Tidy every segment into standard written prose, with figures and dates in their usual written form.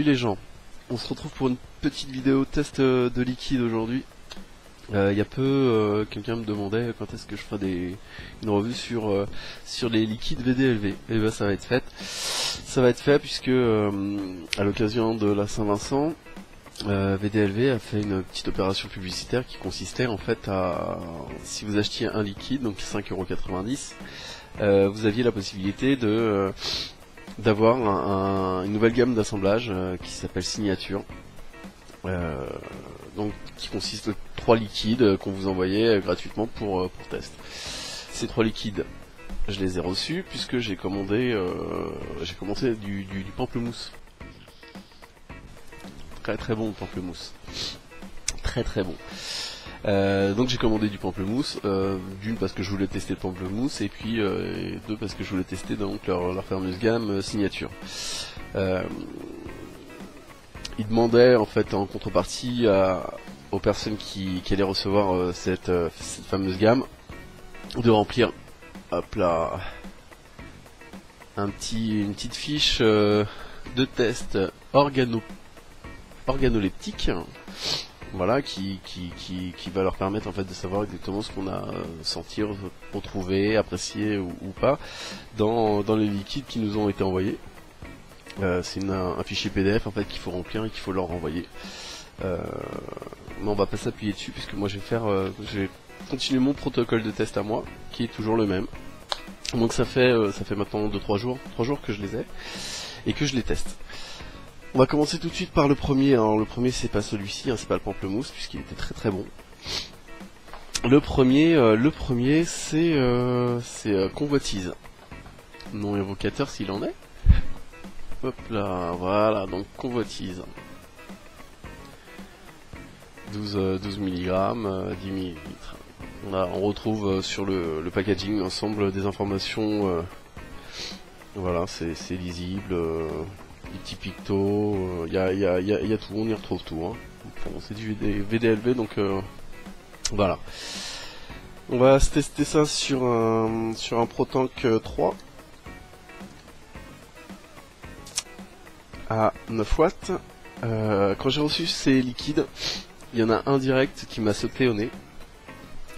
les gens, on se retrouve pour une petite vidéo test de liquide aujourd'hui. Il y a peu, quelqu'un me demandait quand est-ce que je ferais une revue sur les liquides VDLV. Et ben ça va être fait. Ça va être fait puisque à l'occasion de la Saint-Vincent, VDLV a fait une petite opération publicitaire qui consistait en fait à, si vous achetiez un liquide, donc 5,90 €, vous aviez la possibilité d'avoir une nouvelle gamme d'assemblage qui s'appelle Signature. Donc qui consiste de 3 liquides qu'on vous envoyait gratuitement pour test. Ces 3 liquides, je les ai reçus puisque j'ai commandé du pamplemousse. Très très bon le pamplemousse. Très très bon. Donc j'ai commandé du pamplemousse, d'une parce que je voulais tester le pamplemousse et puis deux parce que je voulais tester donc leur fameuse gamme Signature. Ils demandaient en fait en contrepartie aux personnes qui allaient recevoir cette fameuse gamme de remplir, hop là, une petite fiche de test organoleptique, voilà, qui va leur permettre en fait de savoir exactement ce qu'on a senti, retrouvé, apprécié ou pas dans les liquides qui nous ont été envoyés. C'est un fichier PDF en fait qu'il faut remplir et qu'il faut leur renvoyer. Mais on va pas s'appuyer dessus puisque moi je vais continuer mon protocole de test à moi qui est toujours le même. Donc ça fait maintenant 3 jours que je les ai et que je les teste. On va commencer tout de suite par le premier. Alors le premier c'est pas celui-ci, hein, c'est pas le pamplemousse puisqu'il était très très bon. Le premier c'est Convoitise. Nom évocateur s'il en est. Hop là, voilà, donc Convoitise. 12 mg, 10 ml. On retrouve sur le packaging l'ensemble des informations. Voilà, c'est lisible, des petits pictos, y a tout, on y retrouve tout. Hein. Bon, c'est du VDLV, donc voilà. On va tester ça sur un ProTank 3. À 9 watts. Quand j'ai reçu ces liquides, il y en a un direct qui m'a sauté au nez,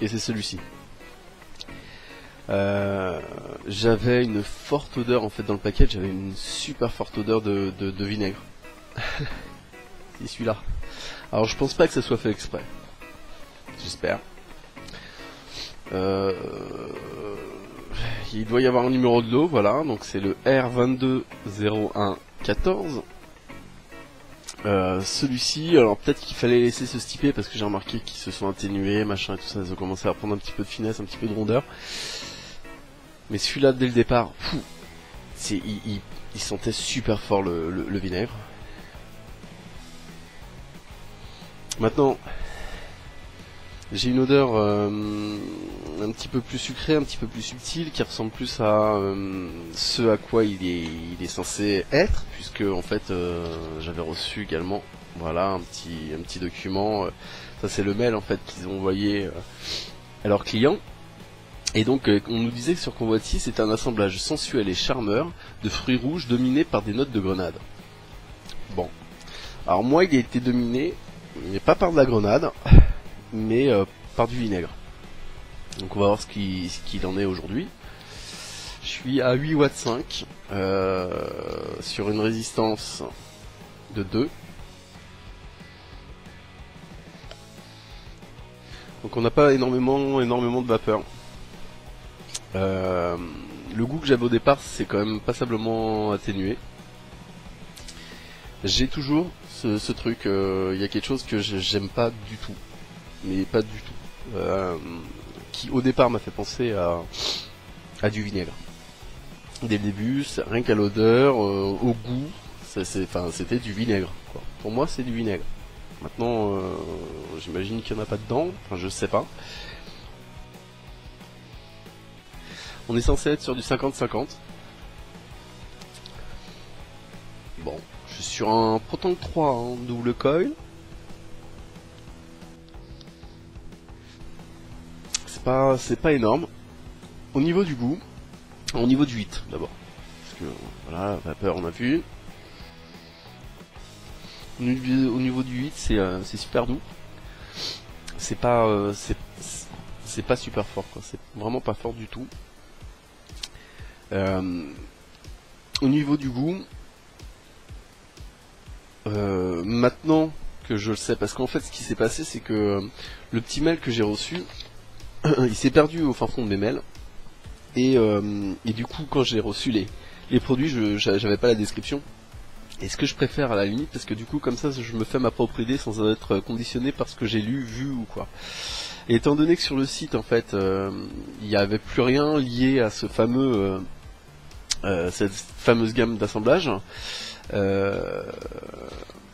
et c'est celui-ci. J'avais une forte odeur en fait dans le paquet, j'avais une super forte odeur de vinaigre. C'est celui-là. Alors je pense pas que ça soit fait exprès. J'espère. Il doit y avoir un numéro de lot, voilà, donc c'est le R220114. Celui-ci, alors peut-être qu'il fallait laisser se stiper parce que j'ai remarqué qu'ils se sont atténués, machin et tout ça, ils ont commencé à prendre un petit peu de finesse, un petit peu de rondeur. Mais celui-là dès le départ, il sentait super fort le vinaigre. Maintenant, j'ai une odeur un petit peu plus sucrée, un petit peu plus subtile, qui ressemble plus à ce à quoi il est censé être, puisque en fait j'avais reçu également, voilà, un petit document. Ça c'est le mail en fait qu'ils ont envoyé à leurs clients. Et donc on nous disait que sur Convoitise c'est un assemblage sensuel et charmeur de fruits rouges dominés par des notes de grenade. Bon, alors moi il a été dominé, mais pas par de la grenade, mais par du vinaigre. Donc on va voir ce qu'il en est aujourd'hui. Je suis à 8 watts 5 sur une résistance de 2. Donc on n'a pas énormément de vapeur. Le goût que j'avais au départ c'est quand même passablement atténué. J'ai toujours ce truc, il y a quelque chose que j'aime pas du tout, mais pas du tout, qui au départ m'a fait penser à du vinaigre. Dès le début, rien qu'à l'odeur, au goût, c'était du vinaigre, quoi. Pour moi c'est du vinaigre. Maintenant j'imagine qu'il n'y en a pas dedans, enfin je sais pas. On est censé être sur du 50-50. Bon, je suis sur un ProTank 3 en double coil. C'est pas énorme. Au niveau du goût, au niveau du 8 d'abord. Parce que voilà, la vapeur on a vu. Au niveau du 8, c'est super doux. C'est pas, c'est pas super fort, quoi. C'est vraiment pas fort du tout. Au niveau du goût, maintenant que je le sais, parce qu'en fait, ce qui s'est passé, c'est que le petit mail que j'ai reçu, il s'est perdu au fin fond de mes mails. Et du coup, quand j'ai reçu les produits, j'avais pas la description. Et ce que je préfère à la limite, parce que du coup, comme ça, je me fais ma propre idée sans être conditionné par ce que j'ai lu, vu ou quoi. Et étant donné que sur le site, en fait, il n'y avait plus rien lié à ce fameux, cette fameuse gamme d'assemblage,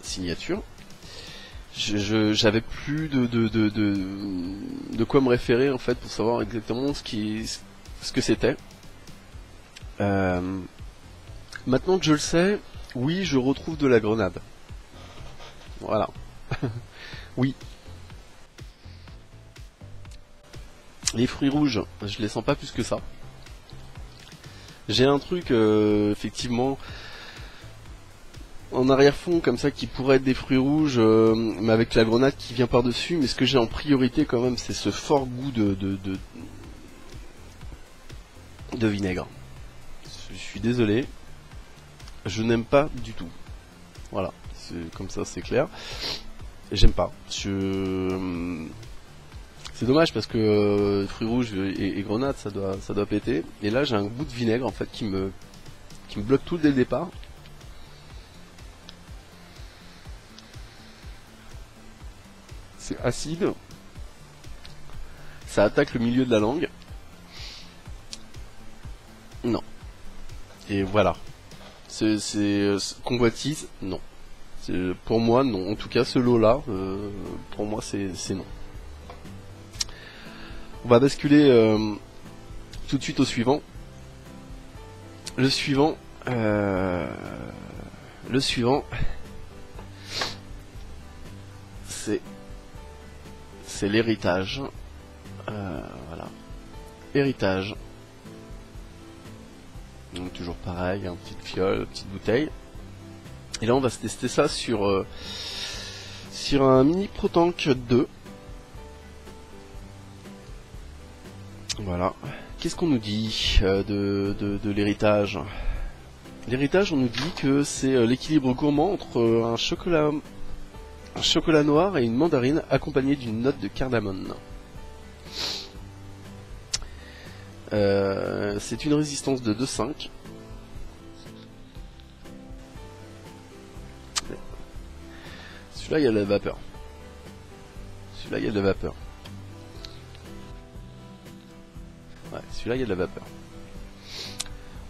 signature, j'avais plus de quoi me référer en fait pour savoir exactement ce que c'était. Maintenant que je le sais, oui, je retrouve de la grenade. Voilà. Oui. Les fruits rouges, je les sens pas plus que ça. J'ai un truc, effectivement, en arrière-fond comme ça qui pourrait être des fruits rouges, mais avec la grenade qui vient par-dessus. Mais ce que j'ai en priorité quand même, c'est ce fort goût de vinaigre. Je suis désolé, je n'aime pas du tout. Voilà, comme ça c'est clair. J'aime pas. C'est dommage parce que fruits rouges et grenade ça doit péter. Et là j'ai un goût de vinaigre en fait qui me bloque tout dès le départ. C'est acide. Ça attaque le milieu de la langue. Non. Et voilà. C'est convoitise, non. Pour moi, non. En tout cas, ce lot-là, pour moi, c'est non. On va basculer tout de suite au suivant. Le suivant, c'est l'héritage. Voilà. Héritage. Donc toujours pareil, une petite fiole, petite bouteille. Et là on va se tester ça sur un mini Pro Tank 2. Voilà. Qu'est-ce qu'on nous dit de l'héritage? L'héritage, on nous dit que c'est l'équilibre gourmand entre un chocolat noir et une mandarine accompagnée d'une note de cardamone. C'est une résistance de 2,5. Celui-là, il y a de la vapeur. Celui-là, il y a de la vapeur. Ouais, celui-là, il y a de la vapeur.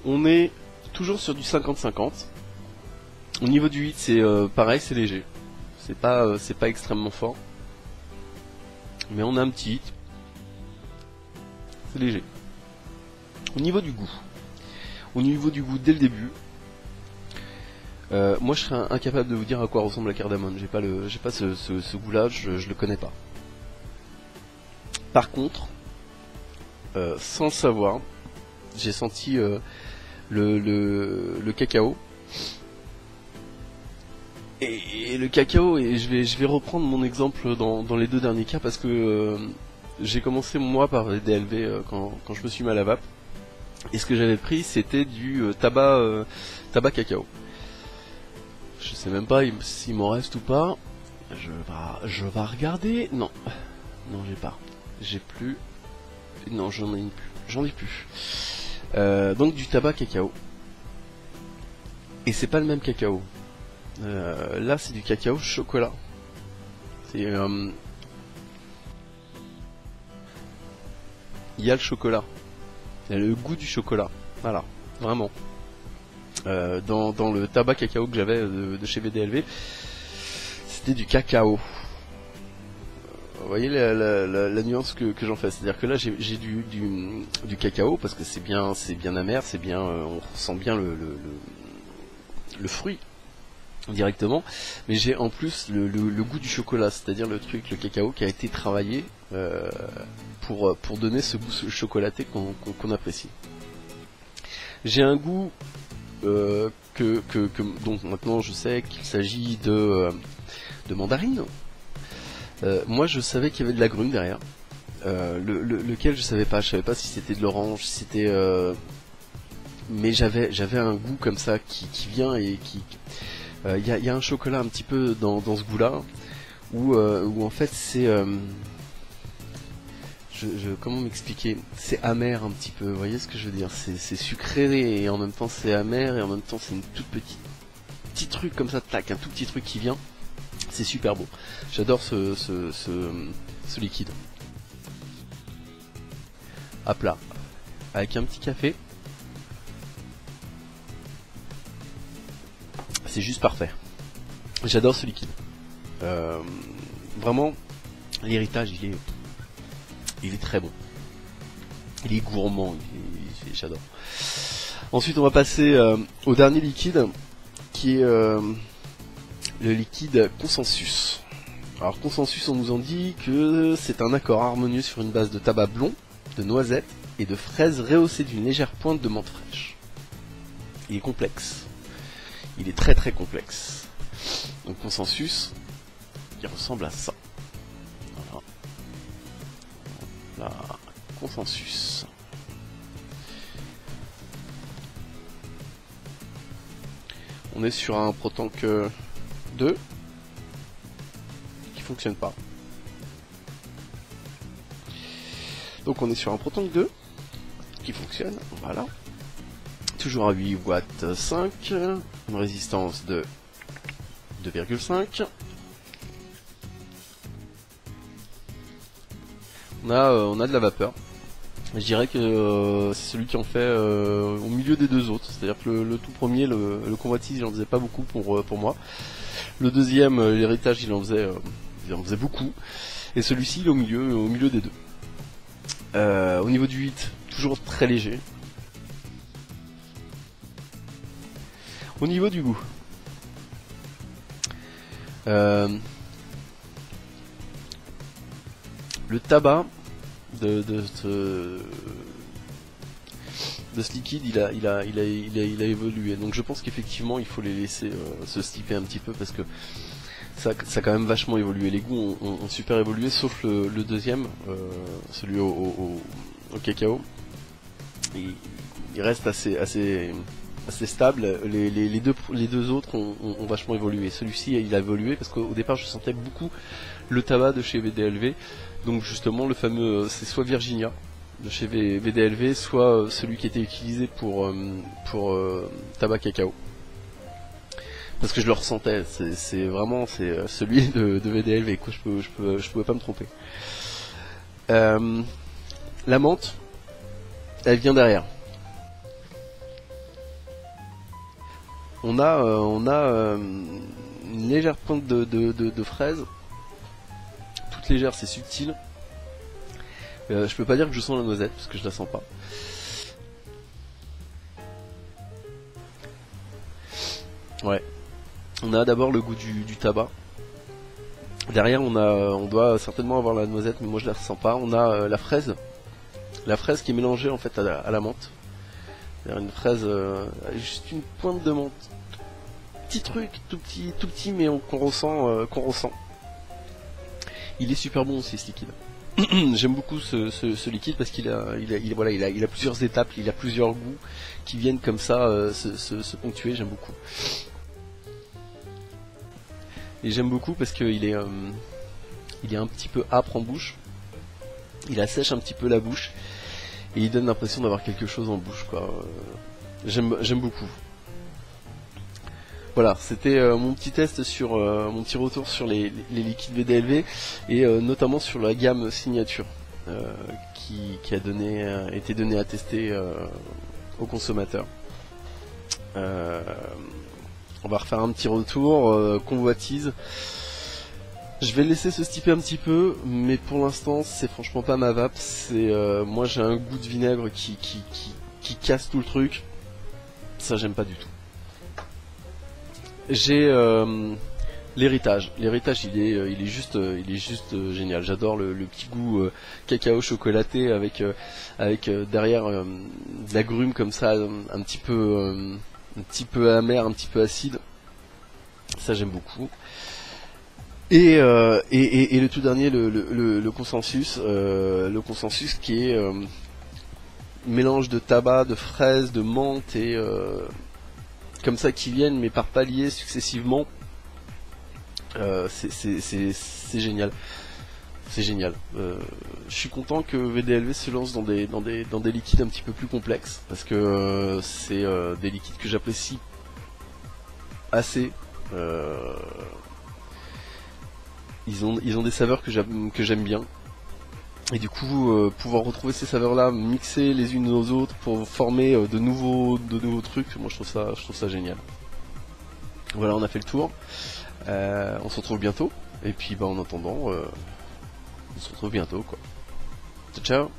On est toujours sur du 50-50. Au niveau du 8, c'est pareil, c'est léger. C'est pas extrêmement fort. Mais on a un petit hit. C'est léger. Au niveau du goût. Dès le début, moi je serais incapable de vous dire à quoi ressemble la cardamone. J'ai pas ce goût-là, je le connais pas. Par contre, sans le savoir, j'ai senti le cacao. Et le cacao, et je vais reprendre mon exemple dans les deux derniers cas parce que j'ai commencé moi par les DLV quand je me suis mis à la vape. Et ce que j'avais pris, c'était du tabac cacao. Je sais même pas s'il m'en reste ou pas. Je vais regarder. Non, j'ai pas. J'ai plus. Non, j'en ai plus. Donc du tabac cacao. Et c'est pas le même cacao. Là, c'est du cacao chocolat. C'est il y a le chocolat. Il y a le goût du chocolat. Voilà, vraiment. Dans le tabac cacao que j'avais de chez VDLV, c'était du cacao. Vous voyez la nuance que j'en fais. C'est-à-dire que là, j'ai du cacao parce que c'est bien amer, c'est bien, on ressent bien le fruit directement, mais j'ai en plus le goût du chocolat, c'est-à-dire le cacao qui a été travaillé pour donner ce goût chocolaté qu'on apprécie. J'ai un goût donc maintenant je sais qu'il s'agit de mandarine. Moi je savais qu'il y avait de l'agrumes derrière. Lequel je savais pas si c'était de l'orange, si c'était mais j'avais un goût comme ça qui vient et qui y a un chocolat un petit peu dans ce goût là où en fait c'est comment m'expliquer, c'est amer un petit peu, vous voyez ce que je veux dire, c'est sucré et en même temps c'est amer et en même temps c'est une toute petit truc comme ça, tac, un tout petit truc qui vient, c'est super beau. J'adore ce liquide. À plat, avec un petit café, c'est juste parfait. J'adore ce liquide. Vraiment, l'héritage, il est très bon. Il est gourmand, j'adore. Ensuite, on va passer au dernier liquide, qui est le liquide Consensus. Alors, Consensus, on nous en dit que c'est un accord harmonieux sur une base de tabac blond, de noisettes et de fraises rehaussées d'une légère pointe de menthe fraîche. Il est complexe. Il est très très complexe. Donc Consensus, il ressemble à ça. Voilà. La Consensus. On est sur un Protank 2 qui fonctionne pas. Donc on est sur un Protank 2 qui fonctionne, voilà. Toujours à 8 watts 5, une résistance de 2,5. On a de la vapeur. Je dirais que c'est celui qui en fait au milieu des deux autres. C'est-à-dire que le tout premier, le Convoitise, il en faisait pas beaucoup pour moi. Le deuxième, l'héritage, il en faisait beaucoup. Et celui-ci, il est au milieu des deux. Au niveau du 8, toujours très léger. Au niveau du goût, le tabac de ce liquide, il a évolué. Donc je pense qu'effectivement il faut les laisser se stiper un petit peu parce que ça a quand même vachement évolué. Les goûts ont super évolué, sauf le deuxième, celui au cacao. Il reste assez stable. Les deux autres ont vachement évolué. Celui-ci, il a évolué parce qu'au départ je sentais beaucoup le tabac de chez VDLV. Donc justement le fameux, c'est soit Virginia de chez VDLV, soit celui qui était utilisé pour tabac cacao. Parce que je le ressentais, c'est vraiment celui de VDLV, quoi. Je pouvais pas me tromper. La menthe, elle vient derrière. On a une légère pointe de fraise, toute légère, c'est subtil. Je peux pas dire que je sens la noisette parce que je la sens pas. Ouais. On a d'abord le goût du tabac. Derrière, on doit certainement avoir la noisette, mais moi je la ressens pas. On a la fraise qui est mélangée en fait à la menthe. Une fraise, juste une pointe de menthe, petit truc, tout petit, mais qu'on ressent. Il est super bon aussi ce liquide. J'aime beaucoup ce liquide parce qu'il a plusieurs étapes, il a plusieurs goûts qui viennent comme ça se ponctuer. J'aime beaucoup. Et j'aime beaucoup parce qu'il est un petit peu âpre en bouche. Il assèche un petit peu la bouche. Et il donne l'impression d'avoir quelque chose en bouche, quoi. J'aime beaucoup. Voilà, c'était mon petit test sur mon petit retour sur les liquides VDLV et notamment sur la gamme signature qui a été donnée à tester aux consommateurs. On va refaire un petit retour Convoitise. Je vais le laisser se stiper un petit peu, mais pour l'instant c'est franchement pas ma vape. Moi j'ai un goût de vinaigre qui casse tout le truc. Ça j'aime pas du tout. J'ai l'héritage. L'héritage il est juste génial. J'adore le petit goût cacao chocolaté avec derrière de l'agrume comme ça, un petit peu un petit peu amer, un petit peu acide. Ça j'aime beaucoup. Et le tout dernier, le consensus, qui est mélange de tabac, de fraises, de menthe et comme ça qui viennent mais par paliers successivement. C'est génial. C'est génial. Je suis content que VDLV se lance dans des liquides un petit peu plus complexes parce que c'est des liquides que j'apprécie assez. Ils ont des saveurs que j'aime bien. Et du coup, pouvoir retrouver ces saveurs-là, mixer les unes aux autres pour former de nouveaux trucs, moi je trouve ça génial. Voilà, on a fait le tour. On se retrouve bientôt. Et puis, en attendant, on se retrouve bientôt, quoi. Ciao, ciao.